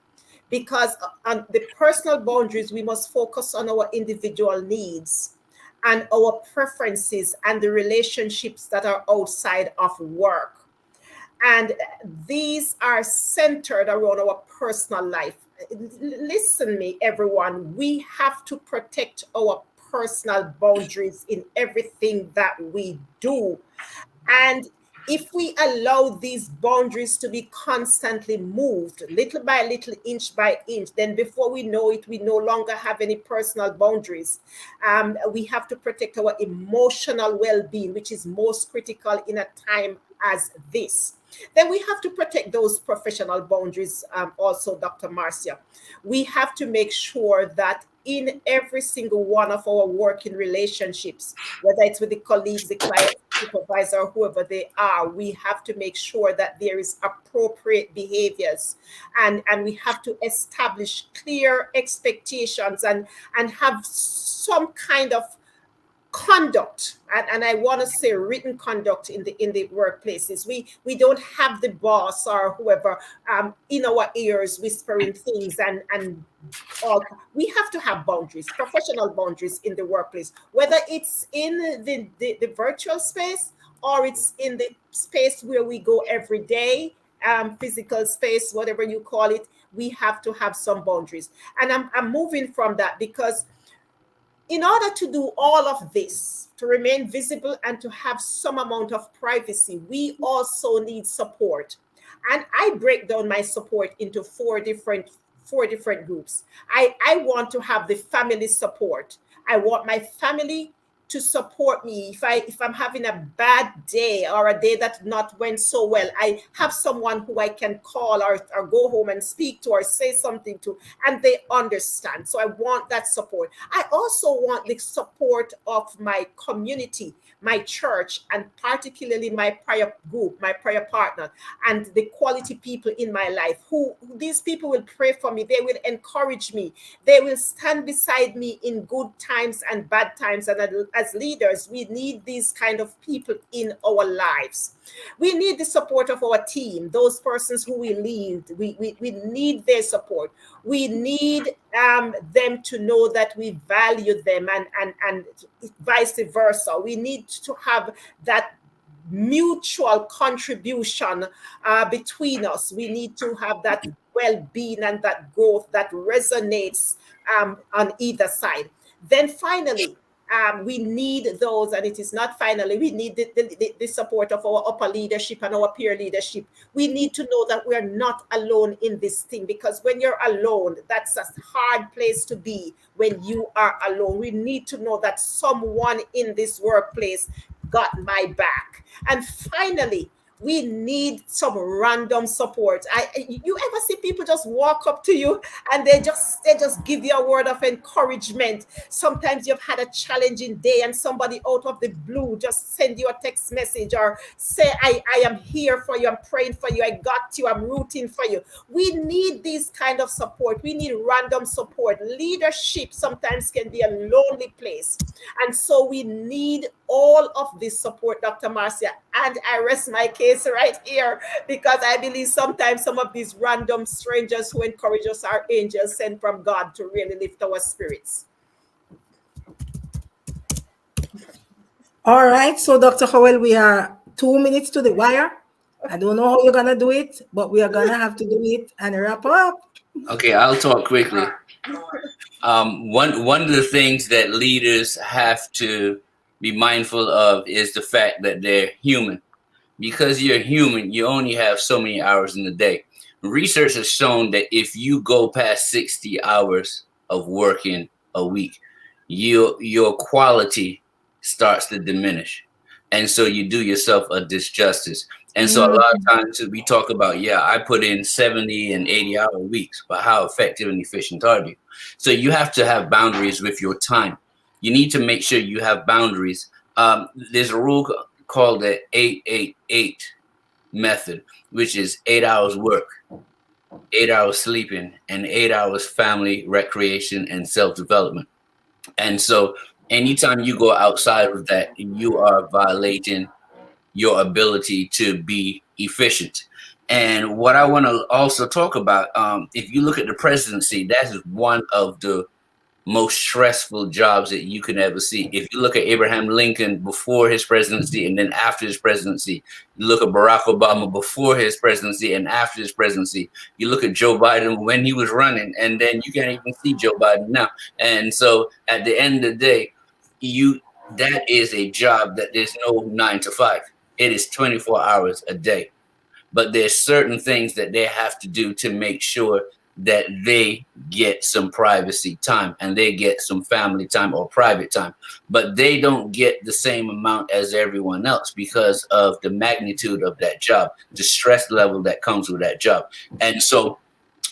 Speaker 2: Because on the personal boundaries, we must focus on our individual needs and our preferences and the relationships that are outside of work. And these are centered around our personal life. Listen me, everyone, we have to protect our personal boundaries in everything that we do. And if we allow these boundaries to be constantly moved little by little, inch by inch, then before we know it, we no longer have any personal boundaries. We have to protect our emotional well-being, which is most critical in a time as this. Then we have to protect those professional boundaries, also, Dr. Marcia. We have to make sure that in every single one of our working relationships, whether it's with the colleagues, the client, supervisor, whoever they are, we have to make sure that there is appropriate behaviors, and we have to establish clear expectations, and have some kind of conduct, and I want to say written conduct in the workplaces. We don't have the boss or whoever in our ears whispering things, and all. We have to have boundaries, professional boundaries in the workplace, whether it's in the virtual space or it's in the space where we go every day, physical space, whatever you call it. We have to have some boundaries, and I'm moving from that because in order to do all of this, to remain visible and to have some amount of privacy, we also need support. And I break down my support into four different groups. I want to have the family support. I want my family to support me if I'm having a bad day or a day that not went so well. I have someone who I can call or go home and speak to or say something to, and they understand. So I want that support. I also want the support of my community, my church, and particularly my prayer group, my prayer partner, and the quality people in my life. Who these people will pray for me, they will encourage me, they will stand beside me in good times and bad times. And as leaders, we need these kind of people in our lives. We need the support of our team, those persons who we lead. We need their support. We need them to know that we value them, and vice versa. We need to have that mutual contribution between us. We need to have that well-being and that growth that resonates on either side. Then finally, we need those, and it is not finally, we need the support of our upper leadership and our peer leadership. We need to know that we are not alone in this thing, because when you're alone, that's a hard place to be. When you are alone, we need to know that someone in this workplace got my back. And finally, we need some random support. You ever see people just walk up to you and they just give you a word of encouragement? Sometimes you've had a challenging day and somebody out of the blue just send you a text message or say, I am here for you, I'm praying for you, I got you, I'm rooting for you. We need this kind of support. We need random support. Leadership sometimes can be a lonely place, and so we need all of this support, Dr. Marcia. And I rest my case right here, because I believe sometimes some of these random strangers who encourage us are angels sent from God to really lift our spirits.
Speaker 3: All right. So, Dr. Howell, we are 2 minutes to the wire. I don't know how you're going to do it, but we are going to have to do it and wrap up.
Speaker 1: Okay, I'll talk quickly. One of the things that leaders have to be mindful of is the fact that they're human. Because you're human, you only have so many hours in the day. Research has shown that if you go past 60 hours of working a week, your quality starts to diminish. And so you do yourself a disjustice. And so a lot of times we talk about, I put in 70 and 80-hour weeks, but how effective and efficient are you? So you have to have boundaries with your time. You need to make sure you have boundaries. There's a rule called the 8-8-8 method, which is 8 hours work, 8 hours sleeping, and 8 hours family, recreation, and self-development. And so anytime you go outside of that, you are violating your ability to be efficient. And what I want to also talk about, if you look at the presidency, that is one of the most stressful jobs that you can ever see. If you look at Abraham Lincoln before his presidency and then after his presidency, you look at Barack Obama before his presidency and after his presidency, you look at Joe Biden when he was running, and then you can't even see Joe Biden now. And so at the end of the day, that is a job that there's no 9 to 5. it is 24 hours a day. But there's certain things that they have to do to make sure that they get some privacy time and they get some family time or private time. But they don't get the same amount as everyone else because of the magnitude of that job, the stress level that comes with that job. And so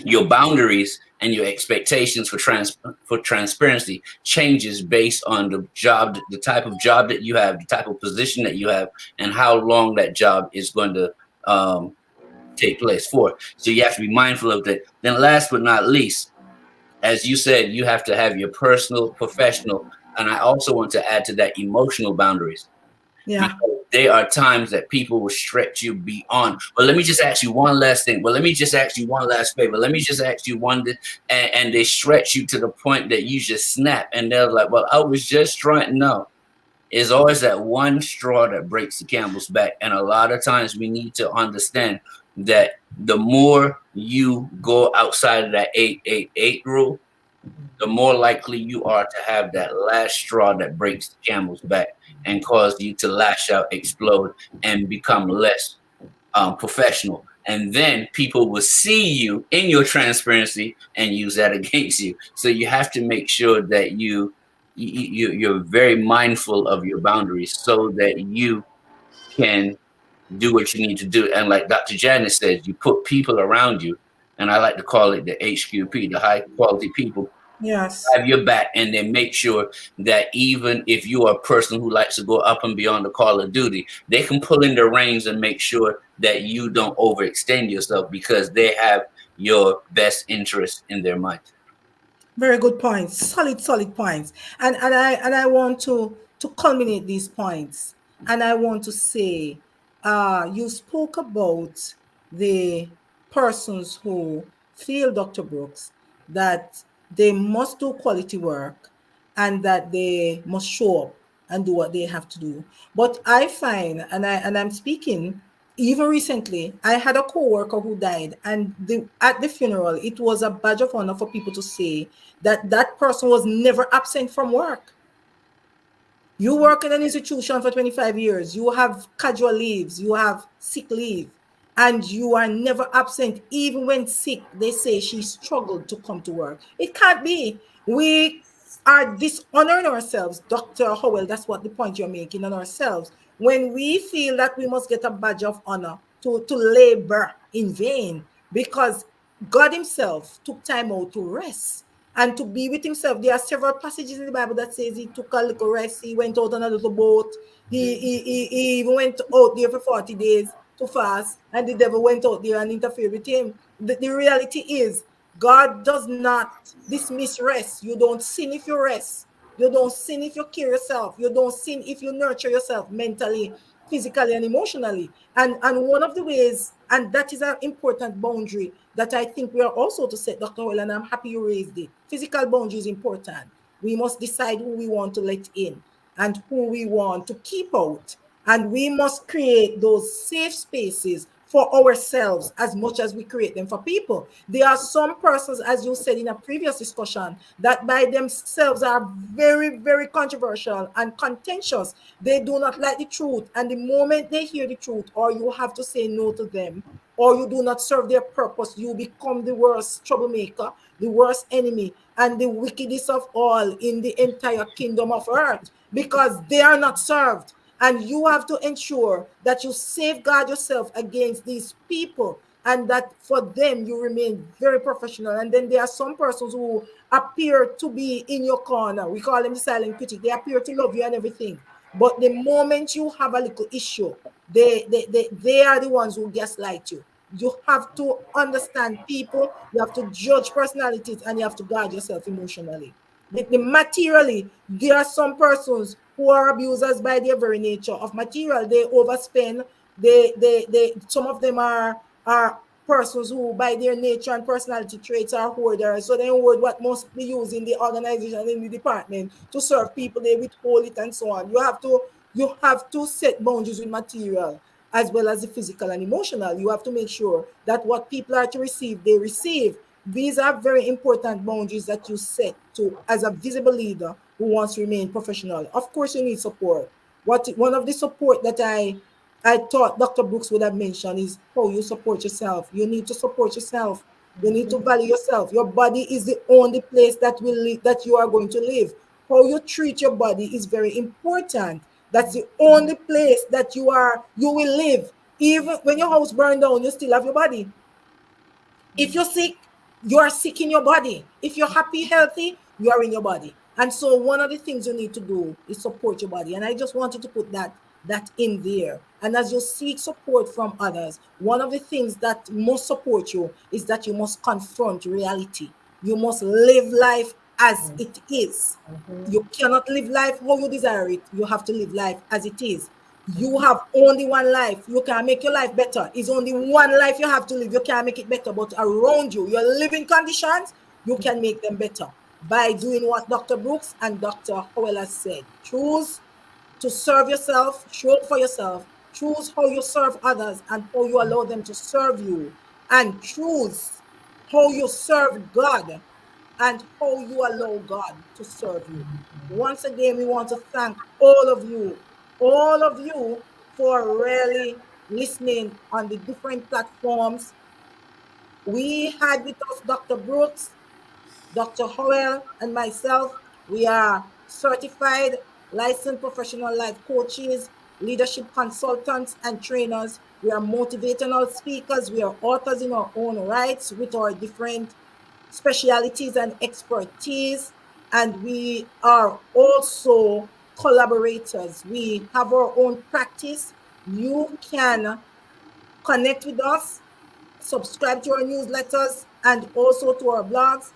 Speaker 1: your boundaries and your expectations for transparency changes based on the job, the type of job that you have, the type of position that you have, and how long that job is going to take place for. So you have to be mindful of that. Then last but not least, as you said, you have to have your personal, professional, and I also want to add to that emotional boundaries.
Speaker 3: Yeah.
Speaker 1: Because there are times that people will stretch you beyond. Well, let me just ask you one last thing. Well, let me just ask you one last favor. Let me just ask you one, and they stretch you to the point that you just snap. And they're like, well, I was just trying. No, it's always that one straw that breaks the camel's back. And a lot of times we need to understand that the more you go outside of that 888 rule, the more likely you are to have that last straw that breaks the camel's back and cause you to lash out, explode, and become less professional. And then people will see you in your transparency and use that against you. So you have to make sure that you're very mindful of your boundaries so that you can do what you need to do. And like Dr. Janice says, you put people around you, and I like to call it the HQP, the high quality people.
Speaker 3: Yes.
Speaker 1: Have your back, and then make sure that even if you are a person who likes to go up and beyond the call of duty, they can pull in the reins and make sure that you don't overextend yourself because they have your best interest in their mind.
Speaker 3: Very good points. Solid points. And I want to culminate these points. And I want to say, you spoke about the persons who feel, Dr. Brooks, that they must do quality work and that they must show up and do what they have to do. But I find, and I'm speaking, even recently, I had a co-worker who died, and at the funeral, it was a badge of honor for people to say that that person was never absent from work. You work in an institution for 25 years, you have casual leaves, you have sick leave, and you are never absent. Even when sick, they say she struggled to come to work. It can't be. We are dishonoring ourselves, Dr. Howell. That's what the point you're making on ourselves. When we feel that we must get a badge of honor to labor in vain, because God himself took time out to rest and to be with himself. There are several passages in the Bible that says he took a little rest. He went out on a little boat. He even went out there for 40 days to fast, and the devil went out there and interfered with him. The reality is, God does not dismiss rest. You don't sin if you rest. You don't sin if you care yourself. You don't sin if you nurture yourself mentally, physically, and emotionally. And one of the ways, and that is an important boundary that I think we are also to set, Dr. Howell, and I'm happy you raised it. Physical boundary is important. We must decide who we want to let in and who we want to keep out. And we must create those safe spaces for ourselves as much as we create them for people. There are some persons, as you said in a previous discussion, that by themselves are very, very controversial and contentious. They do not like the truth. And the moment they hear the truth, or you have to say no to them, or you do not serve their purpose, you become the worst troublemaker, the worst enemy, and the wickedest of all in the entire kingdom of earth, because they are not served. And you have to ensure that you safeguard yourself against these people, and that for them you remain very professional. And then there are some persons who appear to be in your corner. We call them the silent critic. They appear to love you and everything. But the moment you have a little issue, they are the ones who gaslight you. You have to understand people, you have to judge personalities, and you have to guard yourself emotionally. Materially, there are some persons who are abusers by their very nature of material. They overspend. Some of them are persons who by their nature and personality traits are hoarders. So they hoard what must be used in the organization, in the department to serve people. They withhold it and so on. You have to set boundaries with material as well as the physical and emotional. You have to make sure that what people are to receive, they receive. These are very important boundaries that you set to as a visible leader who wants to remain professional. Of course, you need support. One of the support that I I thought Dr. Brooks would have mentioned is how you support yourself. You need to support yourself. You need to value yourself. Your body is the only place that will live, that you are going to live. How you treat your body is very important. That's the only place that you will live. Even when your house burned down, you still have your body. If you're sick, you are sick in your body. If you're happy, healthy, you are in your body. And so one of the things you need to do is support your body. And I just wanted to put that in there. And as you seek support from others, one of the things that must support you is that you must confront reality. You must live life as it is. You cannot live life how you desire it. You have to live life as it is. You have only one life. You can make your life better. It's only one life you have to live. You can't make it better, but around you, your living conditions, you can make them better by doing what Dr. Brooks and Dr. Howell has said. Choose to serve yourself, show up for yourself, choose how you serve others and how you allow them to serve you, and choose how you serve God and how you allow God to serve you. Once again, we want to thank all of you for really listening on the different platforms. We had with us Dr. Brooks, Dr. Howell, and myself. We are certified licensed professional life coaches, leadership consultants, and trainers. We are motivational speakers. We are authors in our own rights with our different specialities and expertise. And we are also collaborators. We have our own practice. You can connect with us, subscribe to our newsletters, and also to our blogs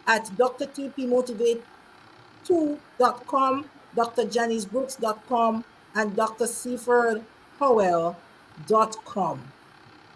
Speaker 3: at drtpmotivate2.com, drjanisbrooks.com, and drseafordhowell.com.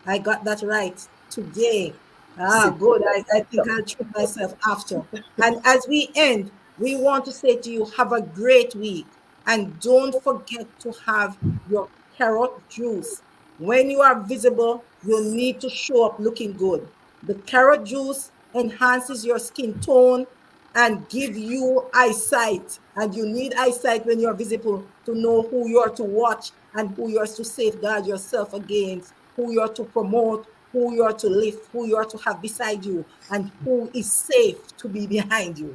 Speaker 3: I got that right today. Good. I think I'll treat myself after. And as we end, we want to say to you, have a great week. And don't forget to have your carrot juice. When you are visible, you need to show up looking good. The carrot juice enhances your skin tone and give you eyesight. And you need eyesight when you're visible to know who you are to watch and who you are to safeguard yourself against, who you are to promote, who you are to lift, who you are to have beside you, and who is safe to be behind you.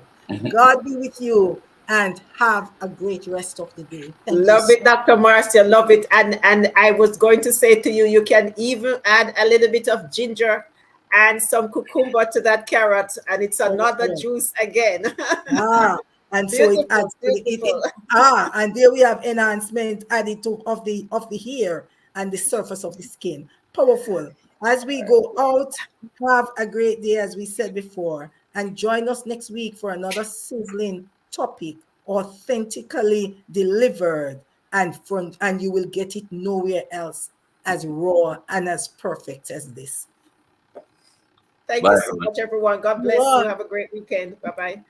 Speaker 3: God be with you and have a great rest of the day. Thank
Speaker 2: Love
Speaker 3: you.
Speaker 2: it, Dr. Marcia. Love it. And I was going to say to you, you can even add a little bit of ginger and some cucumber to that carrot, and it's another juice again.
Speaker 3: And so it
Speaker 2: Beautiful,
Speaker 3: adds to
Speaker 2: beautiful.
Speaker 3: and there we have enhancement added to of the hair and the surface of the skin. Powerful. As we go out, have a great day, as we said before, and join us next week for another sizzling topic, authentically delivered, and you will get it nowhere else as raw and as perfect as this.
Speaker 2: Thank
Speaker 1: Bye,
Speaker 2: you so
Speaker 1: everyone.
Speaker 2: much, everyone. God bless you. Have a great weekend. Bye bye.